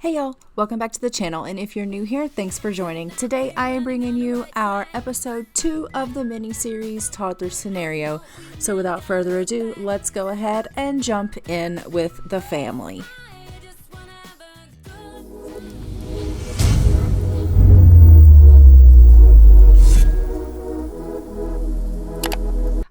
Hey y'all, welcome back to the channel, and if you're new here, thanks for joining. Today I am bringing you our episode 2 of the mini-series Toddler Scenario. So without further ado, let's go ahead and jump in with the family.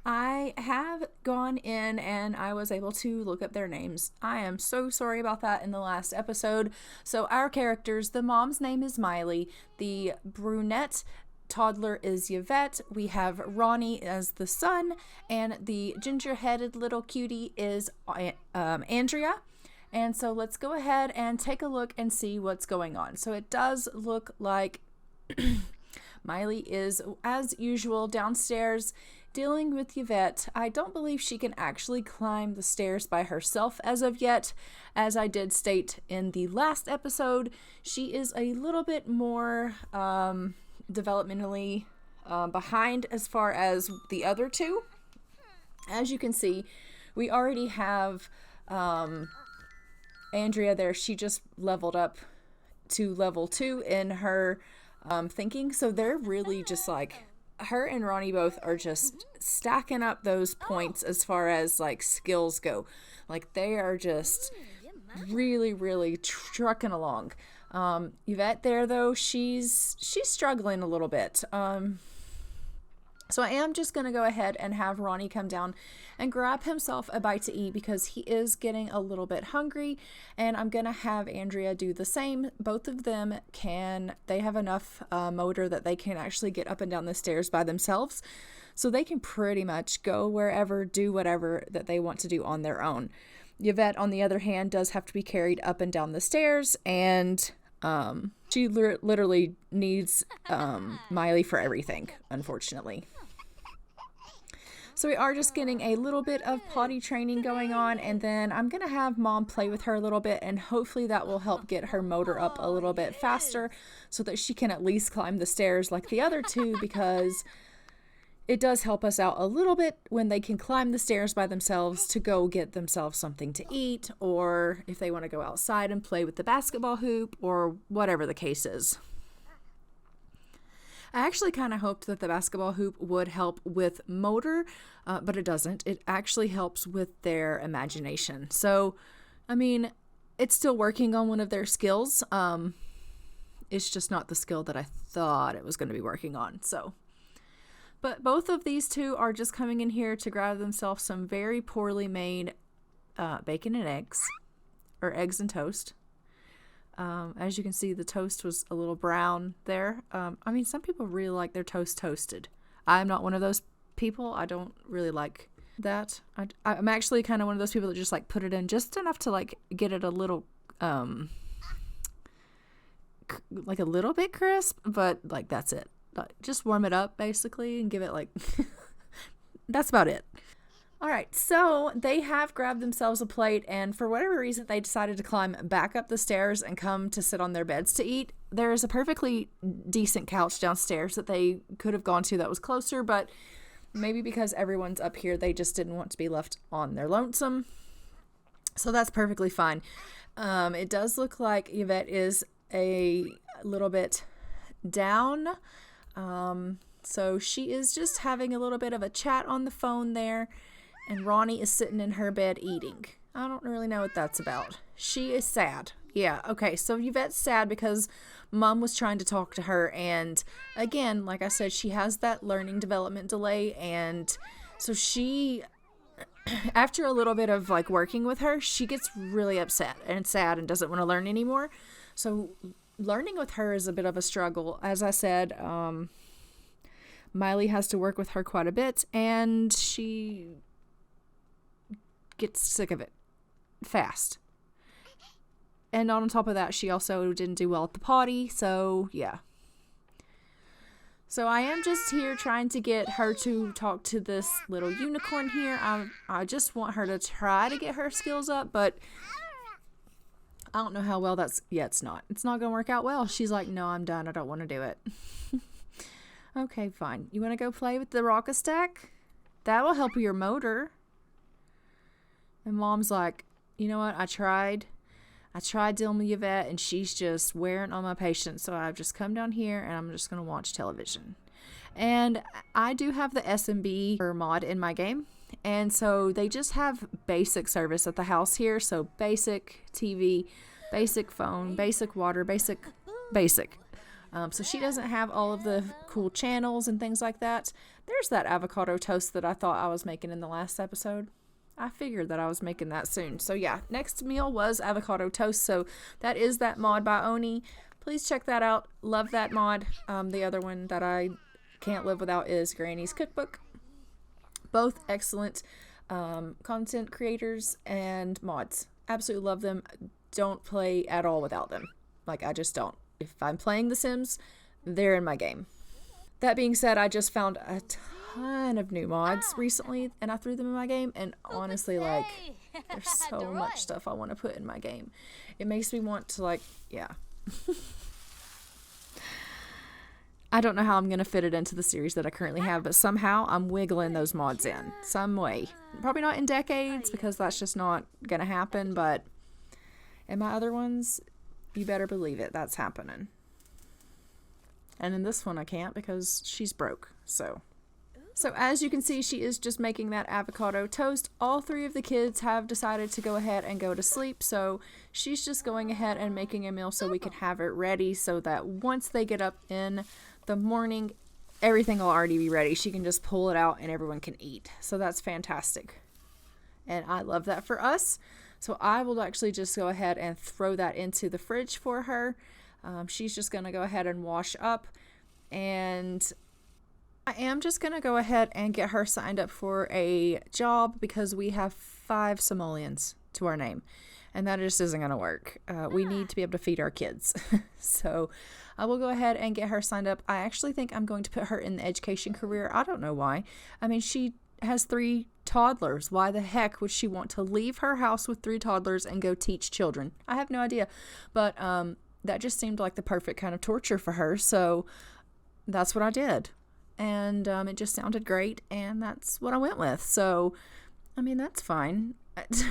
I have gone in and I was able to look up their names. I am so sorry about that in the last episode. So our characters, the mom's name is Miley, the brunette toddler is Yvette, we have Ronnie as the son, and the ginger-headed little cutie is Andrea. And so let's go ahead and take a look and see what's going on. So it does look like Miley is, as usual, downstairs dealing with Yvette. I don't believe she can actually climb the stairs by herself as of yet. As I did state in the last episode, she is a little bit more developmentally behind as far as the other two. As you can see, we already have Andrea there. She just leveled up to level 2 in her thinking. So they're really just like, her and Ronnie both are just stacking up those points as far as like skills go. Like they are just really trucking along. Yvette there though, she's struggling a little bit. So I am just going to go ahead and have Ronnie come down and grab himself a bite to eat because he is getting a little bit hungry, and I'm going to have Andrea do the same. Both of them they have enough motor that they can actually get up and down the stairs by themselves, so they can pretty much go wherever, do whatever that they want to do on their own. Yvette, on the other hand, does have to be carried up and down the stairs, and she literally needs Miley for everything, unfortunately. So we are just getting a little bit of potty training going on, and then I'm going to have Mom play with her a little bit, and hopefully that will help get her motor up a little bit faster so that she can at least climb the stairs like the other two, because it does help us out a little bit when they can climb the stairs by themselves to go get themselves something to eat, or if they want to go outside and play with the basketball hoop, or whatever the case is. I actually kind of hoped that the basketball hoop would help with motor, but it doesn't. It actually helps with their imagination. So, I mean, it's still working on one of their skills. It's just not the skill that I thought it was going to be working on. So, but both of these two are just coming in here to grab themselves some very poorly made bacon and eggs, or eggs and toast. As you can see, the toast was a little brown there. I mean, some people really like their toast toasted. I'm not one of those people. I don't really like that. I'm actually kind of one of those people that just like put it in just enough to like get it a little, like a little bit crisp, but like that's it. Just warm it up basically and give it like, that's about it. All right, so they have grabbed themselves a plate, and for whatever reason, they decided to climb back up the stairs and come to sit on their beds to eat. There is a perfectly decent couch downstairs that they could have gone to that was closer, but maybe because everyone's up here, they just didn't want to be left on their lonesome. So that's perfectly fine. It does look like Yvette is a little bit down. So she is just having a little bit of a chat on the phone there. And Ronnie is sitting in her bed eating. I don't really know what that's about. She is sad. Yeah, okay, so Yvette's sad because Mom was trying to talk to her, and again, like I said, she has that learning development delay, and so she, after a little bit of like working with her, she gets really upset and sad and doesn't want to learn anymore. So learning with her is a bit of a struggle. As I said, Miley has to work with her quite a bit, and she gets sick of it fast. And on top of that, she also didn't do well at the potty, so yeah. So I am just here trying to get her to talk to this little unicorn here. I just want her to try to get her skills up, but I don't know how well that's... Yeah, it's not going to work out well. She's like, no, I'm done. I don't want to do it. Okay, fine. You want to go play with the rocket stack? That will help your motor. And Mom's like, you know what? I tried. I tried dealing with Yvette, and she's just wearing on my patience. So I've just come down here, and I'm just going to watch television. And I do have the SMB mod in my game. And so they just have basic service at the house here. So basic TV, basic phone, basic water, basic. So she doesn't have all of the cool channels and things like that. There's that avocado toast that I thought I was making in the last episode. I figured that I was making that soon. So yeah, next meal was avocado toast. So that is that mod by Oni. Please check that out. Love that mod. The other one that I can't live without is Granny's Cookbook. Both excellent content creators and mods. Absolutely love them. Don't play at all without them. Like, I just don't. If I'm playing The Sims, they're in my game. That being said, I just found a ton of new mods recently, and I threw them in my game, and honestly, like, there's so much stuff I want to put in my game. It makes me want to, like, yeah. I don't know how I'm going to fit it into the series that I currently have, but somehow I'm wiggling those mods in some way. Probably not in decades, because that's just not going to happen, but in my other ones, you better believe it, that's happening. And in this one I can't because she's broke. So as you can see, she is just making that avocado toast. All three of the kids have decided to go ahead and go to sleep. So she's just going ahead and making a meal so we can have it ready so that once they get up in the morning, everything will already be ready. She can just pull it out and everyone can eat. So that's fantastic. And I love that for us. So I will actually just go ahead and throw that into the fridge for her. She's just going to go ahead and wash up, and I am just going to go ahead and get her signed up for a job because we have 5 simoleons to our name, and that just isn't going to work. We need to be able to feed our kids. So I will go ahead and get her signed up. I actually think I'm going to put her in the education career. I don't know why. I mean, she has 3 toddlers. Why the heck would she want to leave her house with 3 toddlers and go teach children? I have no idea. But that just seemed like the perfect kind of torture for her. So that's what I did. And it just sounded great. And that's what I went with. So, I mean, that's fine.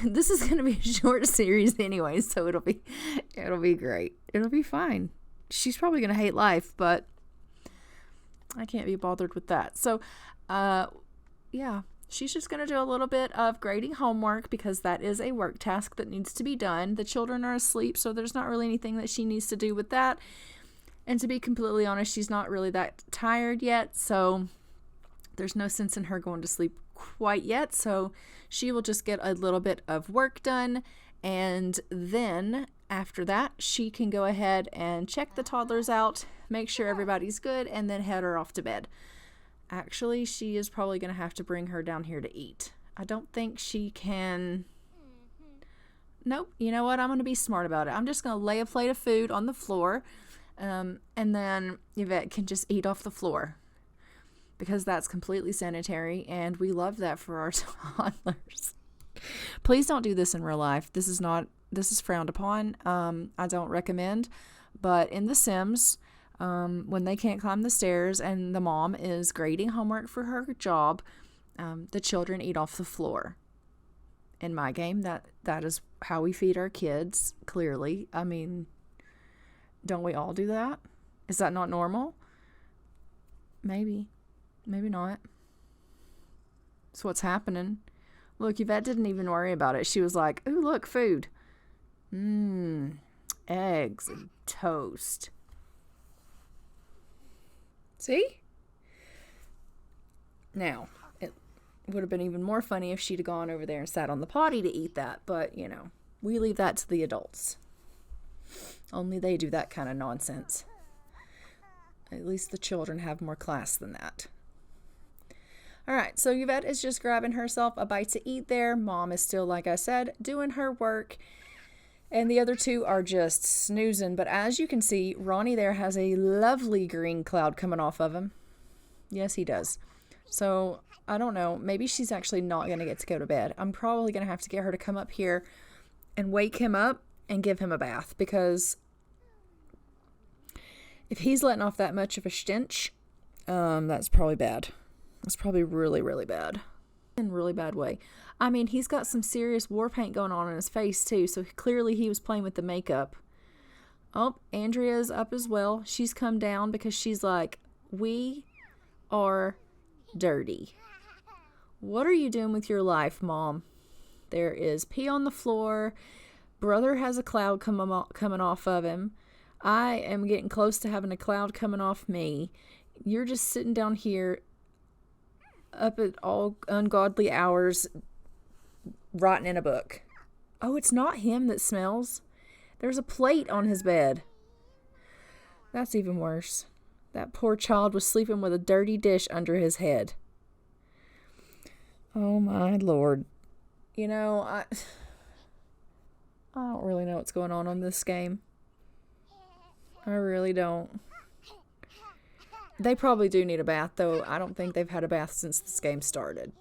This is going to be a short series anyway. So it'll be great. It'll be fine. She's probably going to hate life, but I can't be bothered with that. So, yeah, she's just going to do a little bit of grading homework because that is a work task that needs to be done. The children are asleep, so there's not really anything that she needs to do with that. And to be completely honest, she's not really that tired yet, so there's no sense in her going to sleep quite yet. So she will just get a little bit of work done, and then after that, she can go ahead and check the toddlers out, make sure everybody's good, and then head her off to bed. Actually, she is probably going to have to bring her down here to eat. I don't think she can. Nope. You know what? I'm going to be smart about it. I'm just going to lay a plate of food on the floor, and then Yvette can just eat off the floor because that's completely sanitary, and we love that for our toddlers. Please don't do this in real life. This is frowned upon. I don't recommend, but in The Sims, when they can't climb the stairs and the mom is grading homework for her job, the children eat off the floor. In my game, that is how we feed our kids, clearly. I mean, don't we all do that? Is that not normal? Maybe not. That's what's happening. Look, Yvette didn't even worry about it. She was like, ooh, look, food. Eggs and toast. See? Now, it would have been even more funny if she'd have gone over there and sat on the potty to eat that, but, you know, we leave that to the adults. Only they do that kind of nonsense. At least the children have more class than that. All right, so Yvette is just grabbing herself a bite to eat there. Mom is still, like I said, doing her work. And the other 2 are just snoozing. But as you can see, Ronnie there has a lovely green cloud coming off of him. Yes, he does. So, I don't know. Maybe she's actually not going to get to go to bed. I'm probably going to have to get her to come up here and wake him up and give him a bath. Because if he's letting off that much of a stench, that's probably bad. That's probably really, really bad. In a really bad way. I mean, he's got some serious war paint going on his face too, so clearly he was playing with the makeup. Oh, Andrea's up as well. She's come down because she's like, we are dirty. What are you doing with your life, Mom? There is pee on the floor. Brother has a cloud coming off of him. I am getting close to having a cloud coming off me. You're just sitting down here up at all ungodly hours writing in a book. Oh, it's not him that smells. There's a plate on his bed. That's even worse. That poor child was sleeping with a dirty dish under his head. Oh my Lord. You know, I don't really know what's going on this game. I really don't. They probably do need a bath, though. I don't think they've had a bath since this game started.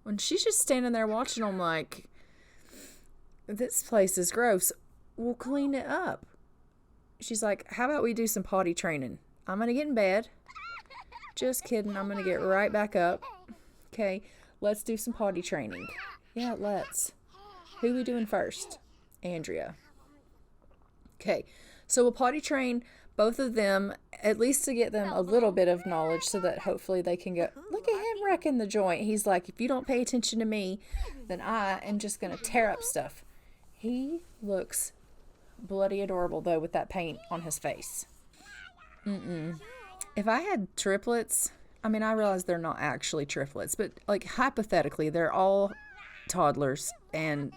When she's just standing there watching them like, this place is gross. We'll clean it up. She's like, how about we do some potty training? I'm going to get in bed. Just kidding. I'm going to get right back up. Okay, let's do some potty training. Yeah, let's. Who we doing first? Andrea. Okay, so we'll potty train both of them, at least to get them a little bit of knowledge so that hopefully they can go, look at him wrecking the joint. He's like, if you don't pay attention to me, then I am just going to tear up stuff. He looks bloody adorable, though, with that paint on his face. If I had triplets, I mean, I realize they're not actually triplets, but, like, hypothetically, they're all toddlers and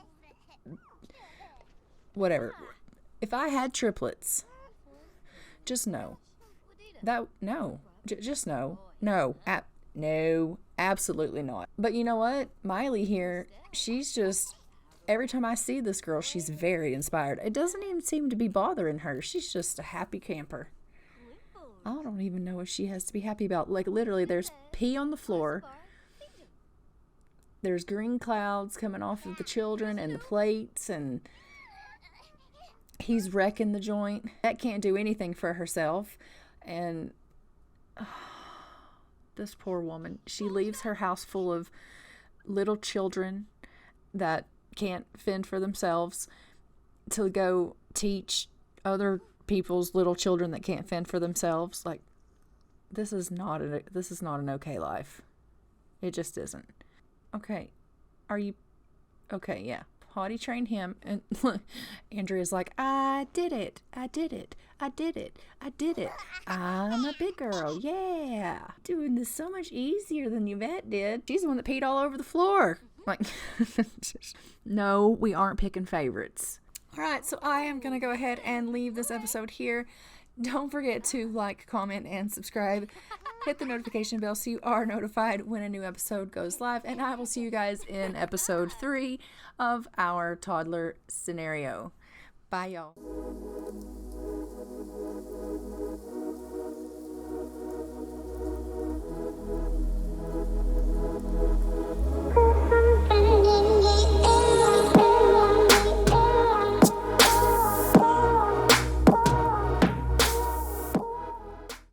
whatever. If I had triplets, just no. Just no. No, absolutely not. But you know what? Miley here, she's just, every time I see this girl, she's very inspired. It doesn't even seem to be bothering her. She's just a happy camper. I don't even know what she has to be happy about. Like, literally, there's pee on the floor. There's green clouds coming off of the children and the plates, and he's wrecking the joint. That can't do anything for herself. And this poor woman, she leaves her house full of little children that can't fend for themselves to go teach other people's little children that can't fend for themselves. Like, this is not an okay life. It just isn't. Okay, are you okay? Yeah, potty train him. And Andrea's like, I did it. I'm a big girl. Yeah, doing this so much easier than Yvette did. She's the one that peed all over the floor. Like, no, we aren't picking favorites. All right, so I am going to go ahead and leave this episode here. Don't forget to like, comment, and subscribe. Hit the notification bell so you are notified when a new episode goes live. And I will see you guys in episode 3 of our toddler scenario. Bye, y'all.